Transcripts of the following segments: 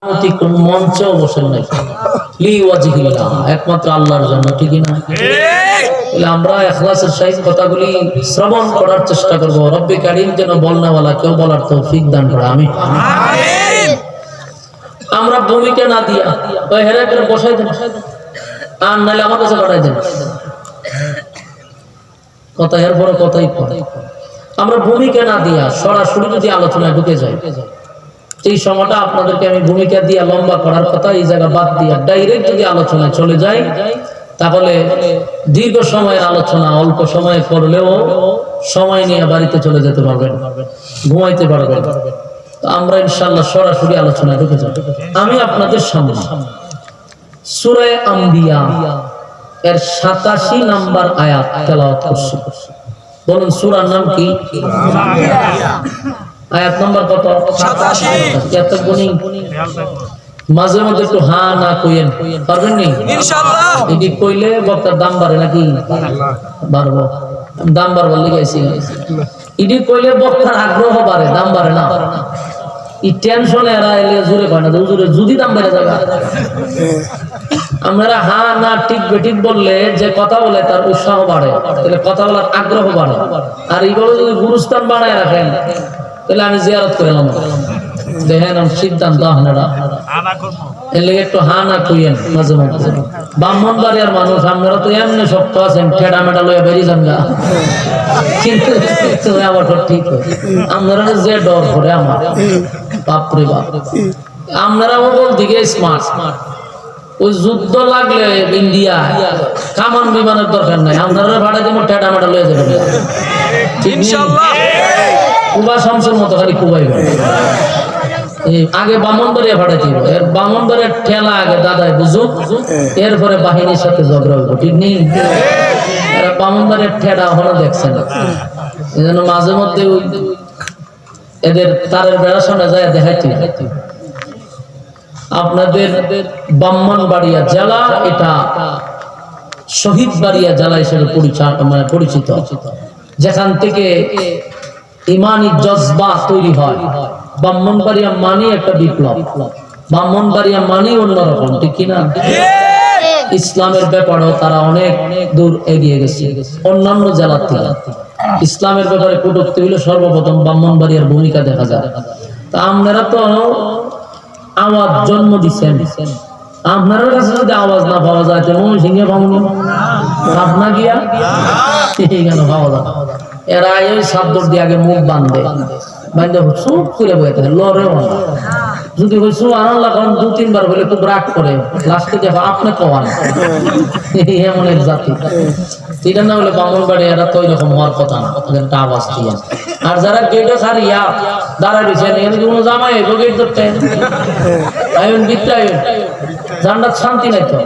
কোন মঞ্চেও বসেন নাই একমাত্র আল্লাহর জন্য, ঠিক না? আমরা ইখলাসের সহিত কথাগুলি শ্রবণ করার চেষ্টা করব। রব্বে কারীম যেন বলনেওয়ালা কেউ বলার তৌফিক দান করে, আমিন। আমরা ভূমিকা না দিয়া ওই হেরে করে বসাই দেন, আর নাহলে আমার কাছে পাঠাই দেন। কথা এর বড় কথাই আমরা ভূমিকা না দিয়া সরাসরি যদি আলোচনায় ঢুকে যাই, এই সময়টা আপনাদেরকে আমি ভূমিকা দিয়া লম্বা করার কথা এই জায়গা বাদ দিয়া ডাইরেক্ট যদি আলোচনায় চলে যাই, তাহলে দীর্ঘ সময়ের আলোচনা অল্প সময়ে করলেও সময় নিয়ে বাড়িতে চলে যেতে পারবেন, ঘুমাইতে পারবেন। তো আমরা ইনশাআল্লাহ সরাসরি আলোচনায় ঢুকে যাব। আমি আপনাদের সামনে সূরা আম্বিয়া এর 87 নম্বর আয়াত তেলাওয়াত করছি। বলুন সূরার নাম কি? আয়াত নাম্বার কত? 87। এত গুনি মাঝে মধ্যে একটু হা না কইেন, পারবেন নি? ইনশাআল্লাহ। এটি কইলে বক্তার দাম বাড়ে নাকি? বাড়বো। দাম বাড়বার লাগি আইছি। এটি কইলে বক্তার আগ্রহ বাড়ে, দাম বাড়ে না। এই টেনশনে এরা এলে জোরে কয় না, জোরে যদি দাম বেড়ে যাবে। আমরা হা না ঠিক বেঠিক বললে যে কথা বলে তার উৎসাহ বাড়ে, তাহলে কথা বলার আগ্রহ বাড়ে। আর এইগুলো যদি গুরুস্থান বানায় রাখেন তাহলে আমি জিয়ারত করলাম, দেখেন সিদ্ধান্ত আপনারা এর লেগে একটু হা না কইেন মাঝে মধ্যে। ব্রাহ্মণবাড়িয়ার মানুষ আপনারা তো এমনি শক্ত আছেন, ঠেডা মেডা লইয়া বেরিয়ে যান গা, কিন্তু আবার ঠিক আপনারা যে ডর করে আমার বাপরে বাপ। আপনারা মোগল দিকে স্মার্ট, ওই যুদ্ধ লাগলে ইন্ডিয়া কামান বিমানের দরকার নাই, আপনারা ভাড়া দিব ঠেডা মেডা লইয়া যাবেন ইনশাআল্লাহ। কুবা শামসের মতো খালি কুবাই আগে ব্রাহ্মণবাড়িয়া ভাড়াই দিব, এর ব্রাহ্মণবাড়িয়ার ঠেলা আগে দাদাই বুঝুক, এরপরে বাহিনীর সাথে ঝগড়া হইব, ঠিক নেই? এরা ব্রাহ্মণবাড়িয়ার ঠেলা হলো দেখছেন, এই জন্য মাঝে মধ্যে এদের তারের বেড়া সামনে যায় দেখাইতে। আপনাদের ব্রাহ্মণবাড়িয়া জেলা এটা শহীদ বাড়িয়া জেলা হিসেবে পরিচিত, যেখান থেকে ইমানি জজবা তৈরি হয়। ব্রাহ্মণবাড়িয়া মানে একটা বিপ্লব, ব্রাহ্মণবাড়িয়া মানে অন্যরকম, ঠিক কিনা? ইসলামের ব্যাপারেও তারা অনেক দূর এগিয়ে গেছে অন্যান্য জেলার থেকে। ইসলামের ব্যাপারে কটূক্তি হইলে সর্বপ্রথম ব্রাহ্মণবাড়িয়ার ভূমিকা দেখা যায়। তা আপনারা তো আওয়াজ জন্ম দিচ্ছেন, আপনার কাছে যদি আওয়াজ না পাওয়া যায় তো সিংহে পাবো আপনা গিয়া কেন পাওয়া যায়? এরা এই শব্দ দিয়ে আগে মুখ বাঁধে, বাঁধে চুপ করে বয়ে থাকে, লড়েও না। যদি হয়েছে আনাল্লাহ কারণ 2-3 বার বলে খুব রাগ করে, লাস্টে দেখো আপনি কওয়ান এমন এক জাতি। এটা না হলে ব্রাহ্মণবাড়ি এরা তো ওইরকম হওয়ার কথা না, একটা আওয়াজ দিয়ে। আর যারা গেটে সারিয়া দাঁড়া দিচ্ছেন, এখানে কোনো জামাই গেট ধরতে আইন বিত্রায় জানটা শান্তি নাই তো,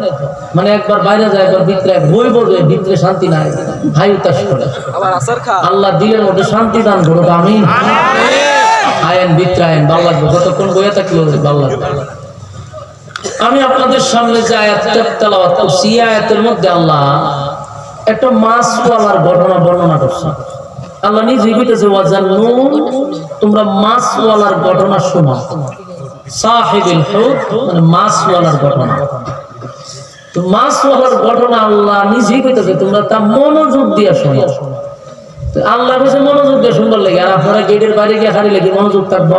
মানে একবার বাইরে যায় একবার ভিতরে বই বলবে, ভিতরে শান্তি নাই, হাই উতাস করে। আল্লাহ দিলের মধ্যে শান্তি দান করুক, আমিন। আইন বিত্রায়ন ভালো লাগবে, কতক্ষণ বইয়ে থাকলে ভালো লাগবে। আমি আপনাদের সামনে যে আয়াত তেলাওয়াত করছি, আয়াতের মধ্যে আল্লাহ একটা মাছওয়ালার ঘটনা বর্ণনা করছে। আল্লাহ নিজেই বলতেছে ওয়াজান্নু, তোমরা মাছওয়ালার ঘটনা শোনো। সাহিবুল হুত মানে মাছওয়ালার ঘটনা। তো মাছওয়ালার ঘটনা আল্লাহ নিজেই কইতেছে তোমরা তা মনোযোগ দিয়ে শোনো। তো আল্লাহ কাছে মনোযোগ দিয়ে শুনবার লাগে, আর আপনারা গেটের বাইরে গিয়ে খালি লাগে মনোযোগ থাকবো,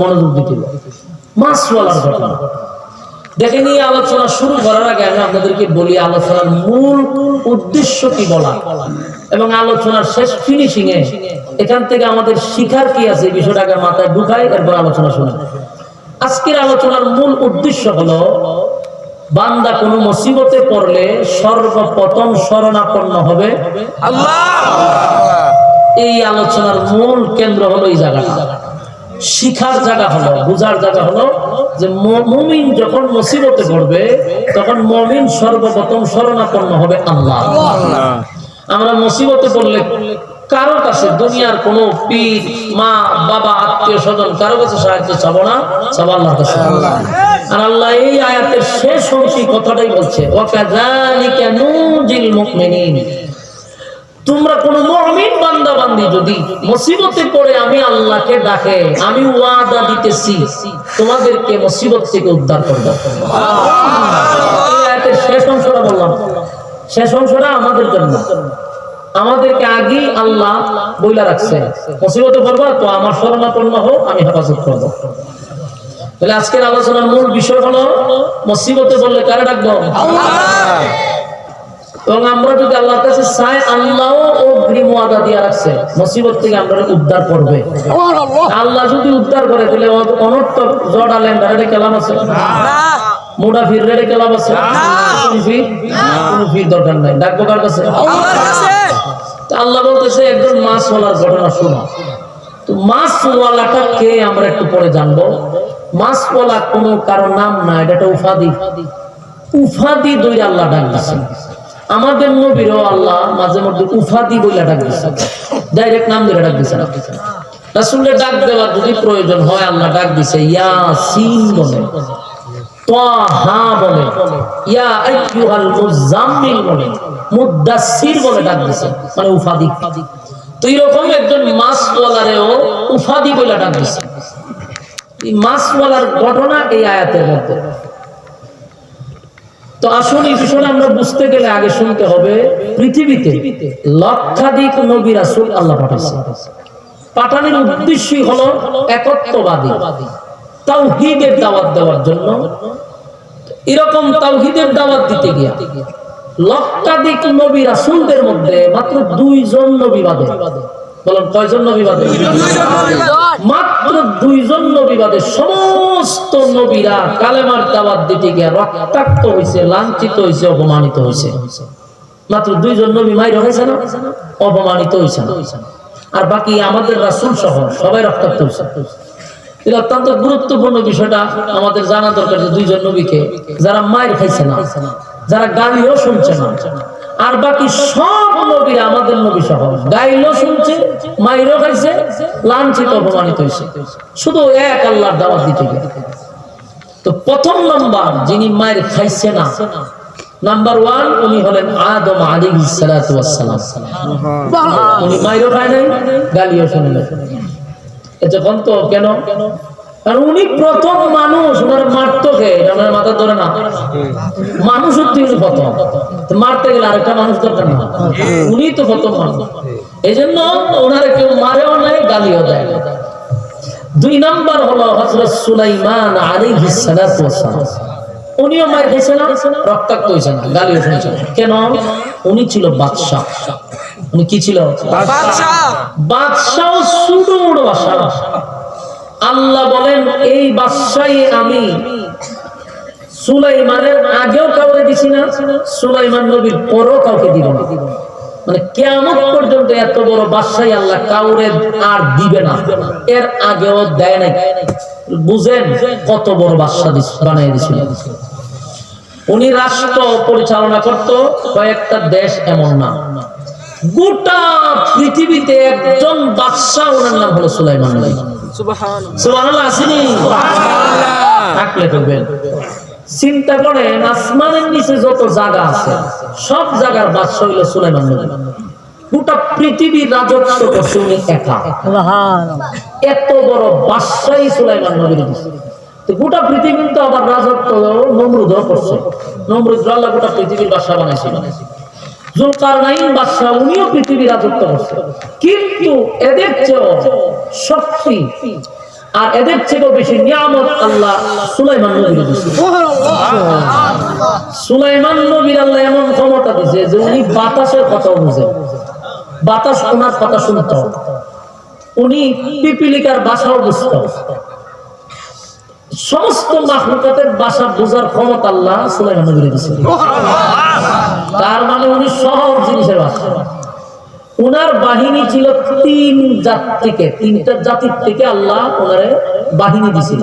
মনোযোগ দিতে মাছওয়ালার ঘটনা দেখে নিয়ে আলোচনা শুরু করার আগে আমি আপনাদেরকে বলি আলোচনার মূল উদ্দেশ্য কি বলা এবং আলোচনার শেষ ফিনিশিং এ এখান থেকে আমাদের শিখার কি আছে বিষয়টাকে মাথায় ঢুকাই, এরপর আলোচনা শুনে। আজকের আলোচনার মূল উদ্দেশ্য হলো বান্দা কোন মুসিবতে পড়লে সর্বপ্রথম শরণাপন্ন হবে আল্লাহ। এই আলোচনার মূল কেন্দ্র হলো এই জায়গাটা, শিখার জায়গা হলো, বুঝার জায়গা হলো যে মুমিন যখন মুসিবতে পড়বে তখন মুমিন সর্বপ্রথম শরণাপন্ন হবে আল্লাহ। আমরা মুসিবতে পড়লে কারো কাছে দুনিয়ার কোনো পীর, মা, বাবা, আত্মীয় স্বজন কারো কাছে সাহায্য চাবো না, চাবো আল্লাহর কাছে। আর আল্লাহ এই আয়াতের শেষ অংশে কথাটাই বলছে, ওয়াকাযালিকা নুজিল মুমিনিন, তোমরা কোন মুমিন বান্দা বান্দি যদি মুসিবতে পড়ে আমি আল্লাহকে ডাকে, আমি ওয়াদা দিতেছি তোমাদেরকে মুসিবত থেকে উদ্ধার করব। সুবহানাল্লাহ। শেষ অংশটা বললাম, শেষ অংশটা আমাদের জন্য, আমাদেরকে আগেই আল্লাহ বইলা রাখছে মুসিবতে পড়বা তো আমার শরণাপন্ন হোক, আমি হেফাজত করব। তাহলে আজকের আলোচনার মূল বিষয় হলো মুসিবতে পড়লে কারে ডাকবো? আল্লাহ। এবং আমরা যদি আল্লাহর কাছে চাই, আল্লাহও অগ্রিম ওয়াদা দিয়ে রাখছে মুসিবত থেকে আমরা উদ্ধার করবে। আল্লাহ যদি উদ্ধার করে তাহলে অনর্থক জড়ালেন ধারে কেলাম আছে না, মুনাফির রে কেলাম আছে না, কোনো ফির দরকার নাই, ডাকবো কার কাছে? আল্লাহর কাছে। আল্লাহ বলতেছে একজন মাছওয়ালার ঘটনা শোনো। তো মাছওয়ালাটা কে আমরা একটু পরে জানবো। মাছওয়ালা কোনো কারো নাম না, এটা একটা উপাধি। উপাধি দইরা আল্লাহ ডাক দিছে। আমাদের নবীরও আল্লাহ মাঝে মধ্যে উপাধি বইলা ডাক দিছে, ডাইরেক্ট নাম ধরে ডাক দিছে। রাসূলের ডাক দেওয়ার যদি প্রয়োজন হয় আল্লাহ ডাক দিছে ইয়াসিন বলে, তাহা বলে, ইয়া আইয়ুহাল মুজাম্মিল বলে, মুদাসসির বলে ডাক দিছে, মানে উপাধি। তো এরকম একজন মাছওয়ালারেও উপাধি বইলা ডাক দিছে। এই মাছওয়ালার ঘটনা এই আয়াতের মধ্যে। তো আসলে এই বিষয়টা আমরা বুঝতে গেলে আগে শুনতে হবে পৃথিবীতে লক্ষাধিক নবী রাসূল আল্লাহ পাঠাইছে। পাঠানোর উদ্দেশ্যই হলো একত্ববাদী তাওহীদের দাওয়াত দেওয়ার জন্য। এরকম তাওহীদের দাওয়াত দিতে গিয়া লক্ষাধিক নবী রাসূলদের মধ্যে মাত্র 2 জন নবী বাদে, বলেন কয়জন নবী বাদে? মাত্র 2 জন নবী বাদে সমস্ত নবীরা কালেমার দাওয়াত দিতে গিয়া রক্তাক্ত হইছে, লাঞ্ছিত হইছে, অপমানিত হইছে। মাত্র 2 জন নবী মাইর হইছে না, অপমানিত হইছে না। আর বাকি আমাদের রাসূল সহ সবাই রক্তাক্ত হইছে। এটা অত্যন্ত গুরুত্বপূর্ণ বিষয়টা আমাদের জানা দরকার যে 2 জন নবীকে যারা মাইর খাইছে না, যারা গালিও শুনছে না, আর বাকি সব নবীরা আমাদের নবী সহ গাইলো শুনছে, মাইরও খাইছে, লাঞ্ছিত অপমানিত হইছে, শুধু এক আল্লাহর দাওয়াত দিতে গিয়ে। তো প্রথম নাম্বার যিনি মাইর খাইছে না, নাম্বার 1 উনি হলেন আদম আলাইহিস সালাতু ওয়াস সালাম। উনি মাইরও খায় নাই, গালিও শুনে নাই। এটা কোন তো কেন? কারণ উনি প্রথম মানুষ, ওনার মারতো কে? ওনার মাথা ধরে না, মানুষ হচ্ছে প্রথম, মারতে গেলে আরেকটা মানুষ দরকার না, উনি তো প্রথম মানুষ। এই জন্য ওনারে কেউ মারেও নাই, গালিও দেয়। 2 নাম্বার হলো হযরত সুলাইমান আলাইহিস সালাতু ওয়াস সালাম। উনিও মার খেয়েছে না, রক্তাক্ত হয়েছে না, গালিও শুনছে না। কেন? উনি ছিল বাদশা। উনি কি ছিল? বাদশা। বাদশাও সুদূর বাদশা। আল্লাহ বলেন এই বাদশাই আমি সুলাইমানের আগেও কাউকে দিছি না, সুলাইমান নবীর পরও কাউকে দিব না। মানে কিয়ামত পর্যন্ত এত বড় বাদশাই আল্লাহ কাউরে আর দিবে না, এর আগেও দেয় নাই। বুঝেন কত বড় বাদশা বানিয়ে দিয়েছিল। উনি রাষ্ট্র পরিচালনা করত কয়েকটা দেশ, এমন না, গোটা পৃথিবীতে একজন বাদশা, ওনার নাম হলো সুলাইমান নবী। সুবহানাল্লাহ আসেনি? থাকলে করবেন। চিন্তা করেন আসমানের নিচে যত জায়গা আছে সব জায়গার বাদশা হইল সুলাইমান নবী। গোটা পৃথিবীর রাজত্ব করছে উনি একা। এত বড় বাদশাই সুলাইমান নবীর দিছে। তো গোটা পৃথিবী তো আবার রাজত্ব নমরুদও করছে। নমরুদ আল্লাহ গোটা পৃথিবীর বাদশা বানাইছিল। জুলকারনাইন বাদশা, উনিও পৃথিবীর রাজত্ব করছে। কিন্তু এদের চেয়েও শক্তি আর এদের থেকেও বেশি নিয়ামত আল্লাহ সুলাইমান নবীর দিয়েছে। সুলাইমান নবীর আল্লাহ এমন ক্ষমতা দিয়েছে যে উনি বাতাসের কথা বুঝেন, বাতাস ওনার কথা শুনত, উনি পিপিলিকার ভাষাও বুঝত। সমস্ত মাখলুকাতের ভাষা বোঝার ক্ষমতা আল্লাহ সুলাইমান নবীর দিয়েছে। তার মানে উনি সব জিনিসের ভাষা। উনার বাহিনী ছিল 3টা জাতির থেকে আল্লাহ ওনারে বাহিনী দিয়েছিল।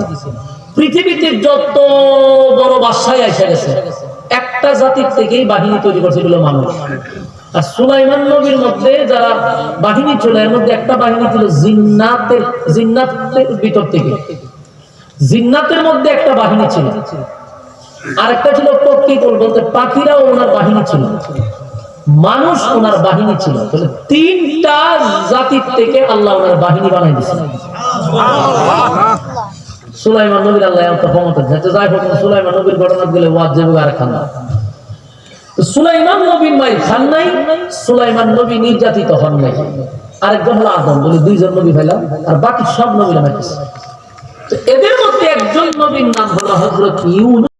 পৃথিবীতে যত বড় বাদশাই এসে গেছে একটা জাতির থেকেই বাহিনী তৈরি করছিল মানুষ। আর সুলাইমান নবীর মধ্যে যারা বাহিনী ছিল এর মধ্যে একটা বাহিনী ছিল জিন্নাতের ভিতর থেকে, জিন্নাতের মধ্যে একটা বাহিনী ছিল, আর একটা ছিল পক্ষীকুল বলতে পাখিরাও ওনার বাহিনী ছিল। মানুষ ওনার বাহিনী ছিল। তাহলে 3টা জাতির থেকে আল্লাহ ওনার বাহিনী বানাই দিয়েছেন। সুলাইমান নবীর আল্লাহ এত ক্ষমতা যেতে যাই হোক, সুলাইমান নবীর ঘটনা গেলে ওয়াজ যাবে আর খান না। সুলাইমান নবীর মায়ের খান নাই, সুলাইমান নবী নির্যাতিত হন নাই। আরেকজন হলো আদম, বলি 2জন নবী পাইলাম, আর বাকি সব নবীরা মাইতেছে। তো এদের মধ্যে একজন নবীর নাম হলো হযরত ইউনূস।